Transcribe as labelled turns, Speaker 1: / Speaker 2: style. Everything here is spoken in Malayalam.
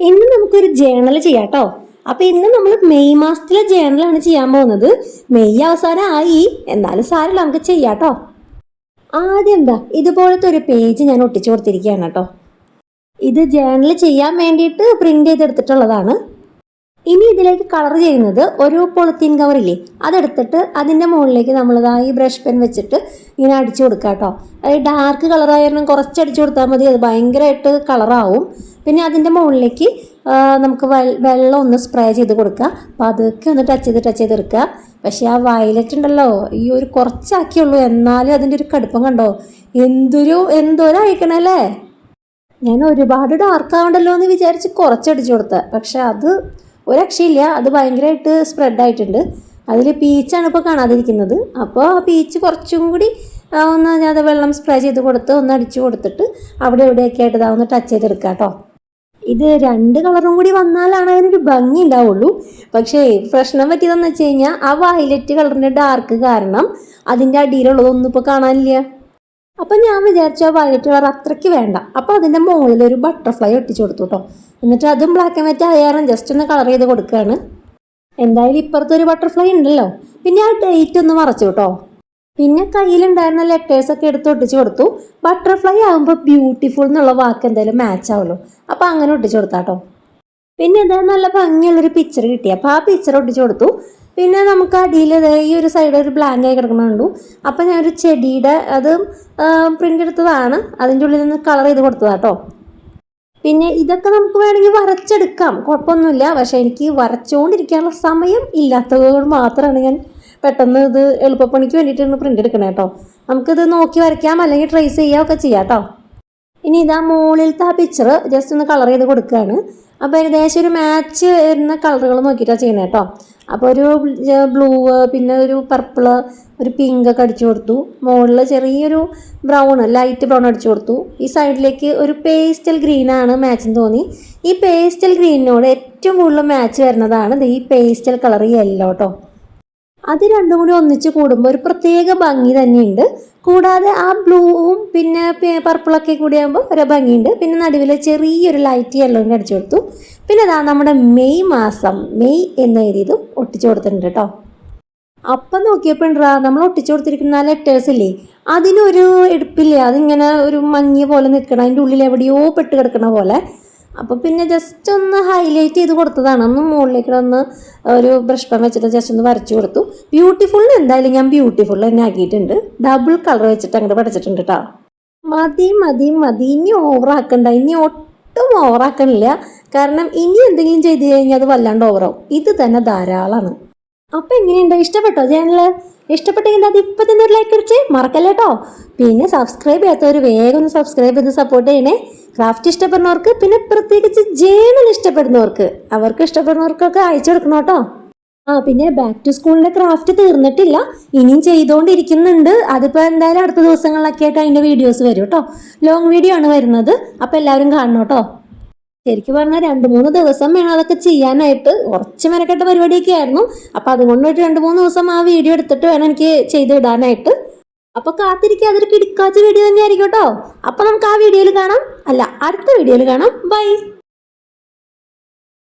Speaker 1: ഇന്ന് നമുക്കൊരു ജേണൽ ചെയ്യാം കേട്ടോ. അപ്പൊ ഇന്ന് നമ്മൾ മെയ് മാസത്തിലെ ജേണലാണ് ചെയ്യാൻ പോകുന്നത്. മെയ് അവസാനം ആയി, എന്നാലും സാരമില്ല, നമുക്ക് ചെയ്യാം കേട്ടോ. ആദ്യം എന്താ ഇതുപോലത്തെ ഒരു പേജ് ഞാൻ ഒട്ടിച്ചു കൊടുത്തിരിക്കുകയാണ് കേട്ടോ. ഇത് ജേണൽ ചെയ്യാൻ വേണ്ടിയിട്ട് പ്രിന്റ് ചെയ്തെടുത്തിട്ടുള്ളതാണ്. ഇനി ഇതിലേക്ക് കളർ ചെയ്യുന്നത് ഒരു പൊളിത്തീൻ കവറില്ലേ, അതെടുത്തിട്ട് അതിൻ്റെ മുകളിലേക്ക് നമ്മളിതാ ഈ ബ്രഷ് പെൻ വെച്ചിട്ട് ഇങ്ങനെ അടിച്ചു കൊടുക്കുക കേട്ടോ. അത് ഡാർക്ക് കളറായിരുന്നു, കുറച്ച് അടിച്ചു കൊടുത്താൽ മതി, അത് ഭയങ്കരമായിട്ട് കളറാവും. പിന്നെ അതിൻ്റെ മുകളിലേക്ക് നമുക്ക് വെള്ളം ഒന്ന് സ്പ്രേ ചെയ്ത് കൊടുക്കുക. അപ്പോൾ അതൊക്കെ ഒന്ന് ടച്ച് ചെയ്തെടുക്കുക. പക്ഷേ ആ വയലറ്റ് ഉണ്ടല്ലോ, ഈ ഒരു കുറച്ചാക്കിയുള്ളൂ, എന്നാലും അതിൻ്റെ ഒരു കടുപ്പം കണ്ടോ, എന്തോരം അയക്കണല്ലേ. ഞാൻ ഒരുപാട് ഡാർക്ക് ആവണ്ടല്ലോ എന്ന് വിചാരിച്ച് കുറച്ചടിച്ചു കൊടുത്തത്, പക്ഷെ അത് ഒരു രക്ഷയില്ല, അത് ഭയങ്കരമായിട്ട് സ്പ്രെഡായിട്ടുണ്ട്. അതിൽ പീച്ചാണ് ഇപ്പോൾ കാണാതിരിക്കുന്നത്. അപ്പോൾ ആ പീച്ച് കുറച്ചും കൂടി ഒന്ന് ഞാൻ വെള്ളം സ്പ്രേ ചെയ്ത് കൊടുത്ത് ഒന്ന് അടിച്ചു കൊടുത്തിട്ട് അവിടെ എവിടെയൊക്കെ ആയിട്ട് ഒന്ന് ടച്ച് ചെയ്തെടുക്കുക കേട്ടോ. ഇത് രണ്ട് കളറും കൂടി വന്നാലാണ് അതിനൊരു ഭംഗി ഉണ്ടാവുള്ളൂ. പക്ഷേ പ്രശ്നം പറ്റിയതെന്ന് വെച്ച് കഴിഞ്ഞാൽ ആ വയലറ്റ് കളറിൻ്റെ ഡാർക്ക് കാരണം അതിൻ്റെ അടിയിലുള്ളതൊന്നും ഇപ്പോൾ കാണാനില്ല. അപ്പം ഞാൻ വിചാരിച്ചു ആ വയലറ്റ് കളർ അത്രയ്ക്ക് വേണ്ട. അപ്പോൾ അതിൻ്റെ മുകളിൽ ഒരു ബട്ടർഫ്ലൈ ഒട്ടിച്ചു കൊടുത്തു കേട്ടോ. എന്നിട്ട് അതും ബ്ലാക്ക് ആൻഡ് വൈറ്റ് ആയാലും ജസ്റ്റ് ഒന്ന് കളർ ചെയ്ത് കൊടുക്കുകയാണ്. എന്തായാലും ഇപ്പുറത്തൊരു ബട്ടർഫ്ലൈ ഉണ്ടല്ലോ. പിന്നെ ആ ഡേറ്റ് ഒന്ന് മറച്ചു കേട്ടോ. പിന്നെ കയ്യിലുണ്ടായിരുന്ന ലെറ്റേഴ്സൊക്കെ എടുത്ത് ഒട്ടിച്ചു കൊടുത്തു. ബട്ടർഫ്ലൈ ആകുമ്പോൾ ബ്യൂട്ടിഫുൾ എന്നുള്ള വാക്ക് എന്തായാലും മാച്ച് ആവുമല്ലോ, അപ്പോൾ അങ്ങനെ ഒട്ടിച്ചു കൊടുത്താട്ടോ. പിന്നെ എന്തായാലും നല്ല ഭംഗിയുള്ളൊരു പിക്ചർ കിട്ടി, അപ്പോൾ ആ പിക്ചർ ഒട്ടിച്ചു കൊടുത്തു. പിന്നെ നമുക്ക് അടിയിൽ ഈ ഒരു സൈഡ് ഒരു ബ്ലാങ്ക് ആയി കിടക്കണുണ്ടു. അപ്പം ഞാനൊരു ചെടിയുടെ അത് പ്രിൻ്റ് എടുത്തതാണ്, അതിൻ്റെ ഉള്ളിൽ നിന്ന് കളർ ചെയ്ത് കൊടുത്തതാട്ടോ. പിന്നെ ഇതൊക്കെ നമുക്ക് വേണമെങ്കിൽ വരച്ചെടുക്കാം, കുഴപ്പമൊന്നുമില്ല. പക്ഷേ എനിക്ക് വരച്ചുകൊണ്ടിരിക്കാനുള്ള സമയം ഇല്ലാത്തതുകൊണ്ട് മാത്രമാണ് ഞാൻ പെട്ടെന്ന് ഇത് എളുപ്പപ്പണിക്ക് വേണ്ടിയിട്ടാണ് പ്രിൻ്റ് എടുക്കണേ കേട്ടോ. നമുക്കിത് നോക്കി വരയ്ക്കാം, അല്ലെങ്കിൽ ട്രേസ് ചെയ്യുകയൊക്കെ ചെയ്യാം കേട്ടോ. ഇനി ഇതാ മുകളിലത്തെ ആ പിക്ചർ ജസ്റ്റ് ഒന്ന് കളർ ചെയ്ത് കൊടുക്കുകയാണ്. അപ്പോൾ ഏകദേശം ഒരു മാച്ച് വരുന്ന കളറുകൾ നോക്കിയിട്ടാണ് ചെയ്യണേ കേട്ടോ. അപ്പോൾ ഒരു ബ്ലൂ, പിന്നെ ഒരു പർപ്പിള്, ഒരു പിങ്ക് ഒക്കെ അടിച്ചു കൊടുത്തു. മുകളിൽ ചെറിയൊരു ബ്രൗൺ, ലൈറ്റ് ബ്രൗൺ അടിച്ചു കൊടുത്തു. ഈ സൈഡിലേക്ക് ഒരു പേസ്റ്റൽ ഗ്രീനാണ് മാച്ചിന് തോന്നി. ഈ പേസ്റ്റൽ ഗ്രീനിനോട് ഏറ്റവും കൂടുതൽ മാച്ച് വരുന്നതാണ് ഈ പേസ്റ്റൽ കളർ യെല്ലോ കേട്ടോ. അത് രണ്ടും കൂടി ഒന്നിച്ച് കൂടുമ്പോൾ ഒരു പ്രത്യേക ഭംഗി തന്നെയുണ്ട്. കൂടാതെ ആ ബ്ലൂവും പിന്നെ പർപ്പിളൊക്കെ കൂടി ആകുമ്പോൾ ഒരു ഭംഗിയുണ്ട്. പിന്നെ നടുവിൽ ചെറിയൊരു ലൈറ്റ് യെല്ലോയും അടിച്ചു കൊടുത്തു. പിന്നെ അതാ നമ്മുടെ മെയ് മാസം, മെയ് എന്ന് എഴുതിയതും ഒട്ടിച്ചു കൊടുത്തിട്ടുണ്ട് കേട്ടോ. അപ്പം നോക്കിയപ്പോൾ ഉണ്ടാ നമ്മൾ ഒട്ടിച്ചു കൊടുത്തിരിക്കുന്ന ലെറ്റേഴ്സ് ഇല്ലേ, അതിനൊരു എടുപ്പില്ല, അതിങ്ങനെ ഒരു മങ്ങിയ പോലെ നിൽക്കണം, അതിൻ്റെ ഉള്ളിൽ എവിടെയോ പെട്ട് കിടക്കണ പോലെ. അപ്പോൾ പിന്നെ ജസ്റ്റ് ഒന്ന് ഹൈലൈറ്റ് ചെയ്ത് കൊടുത്തതാണ്. ഒന്ന് മുകളിലേക്ക് ഒന്ന് ഒരു ബ്രഷ് പെൻ വെച്ചിട്ട് ജസ്റ്റ് ഒന്ന് വരച്ചു കൊടുത്തു. ബ്യൂട്ടിഫുള്ളിന് എന്തായാലും ഞാൻ ബ്യൂട്ടിഫുൾ തന്നെ ആക്കിയിട്ടുണ്ട്. ഡബിൾ കളർ വെച്ചിട്ട് അങ്ങോട്ട് പഠിച്ചിട്ടുണ്ട് കേട്ടോ. മതി മതി മതി, ഇനി ഓവറാക്കണ്ട, ഇനി ഒട്ടും ഓവറാക്കണില്ല. കാരണം ഇനി എന്തെങ്കിലും ചെയ്ത് കഴിഞ്ഞാൽ അത് വല്ലാണ്ട് ഓവറാവും. ഇത് തന്നെ ധാരാളമാണ്. അപ്പം എങ്ങനെയുണ്ടോ, ഇഷ്ടപ്പെട്ടോ ചാനല്? ഇഷ്ടപ്പെട്ടെങ്കിൽ അത് ഇപ്പം തന്നെ ഒരു ലൈക്ക് അടിച്ച് മറക്കല്ലേ കേട്ടോ. പിന്നെ സബ്സ്ക്രൈബ് ചെയ്യാത്തവർ വേഗം ഒന്ന് സബ്സ്ക്രൈബ് ചെയ്ത് സപ്പോർട്ട് ചെയ്യണേ. ക്രാഫ്റ്റ് ഇഷ്ടപ്പെടുന്നവർക്ക്, പിന്നെ പ്രത്യേകിച്ച് ജേണൽ ഇഷ്ടപ്പെടുന്നവർക്ക്, അവർക്ക് ഇഷ്ടപ്പെടുന്നവർക്കൊക്കെ അയച്ചു കൊടുക്കണം കേട്ടോ. പിന്നെ ബാക്ക് ടു സ്കൂളിൻ്റെ ക്രാഫ്റ്റ് തീർന്നിട്ടില്ല, ഇനിയും ചെയ്തുകൊണ്ടിരിക്കുന്നുണ്ട്. അതിപ്പോൾ എന്തായാലും അടുത്ത ദിവസങ്ങളിലൊക്കെ ആയിട്ട് അതിൻ്റെ വീഡിയോസ് വരും കേട്ടോ. ലോങ് വീഡിയോ ആണ് വരുന്നത്, അപ്പോൾ എല്ലാവരും കാണണം കേട്ടോ. ശരിക്കും പറഞ്ഞാൽ 2-3 ദിവസം വേണം അതൊക്കെ ചെയ്യാനായിട്ട്. കുറച്ച് മെനക്കെട്ട പരിപാടിയൊക്കെ ആയിരുന്നു. അപ്പം അതുകൊണ്ട് ഒരു 2-3 ദിവസം ആ വീഡിയോ എടുത്തിട്ട് വേണം എനിക്ക് ചെയ്തിടാനായിട്ട്. അപ്പോൾ കാത്തിരിക്കുക, അതൊരു കിടക്കാച്ച വീഡിയോ തന്നെ ആയിരിക്കും കേട്ടോ. അപ്പോൾ നമുക്ക് ആ വീഡിയോയിൽ കാണാം, അല്ല അടുത്ത വീഡിയോയിൽ കാണാം. ബൈ.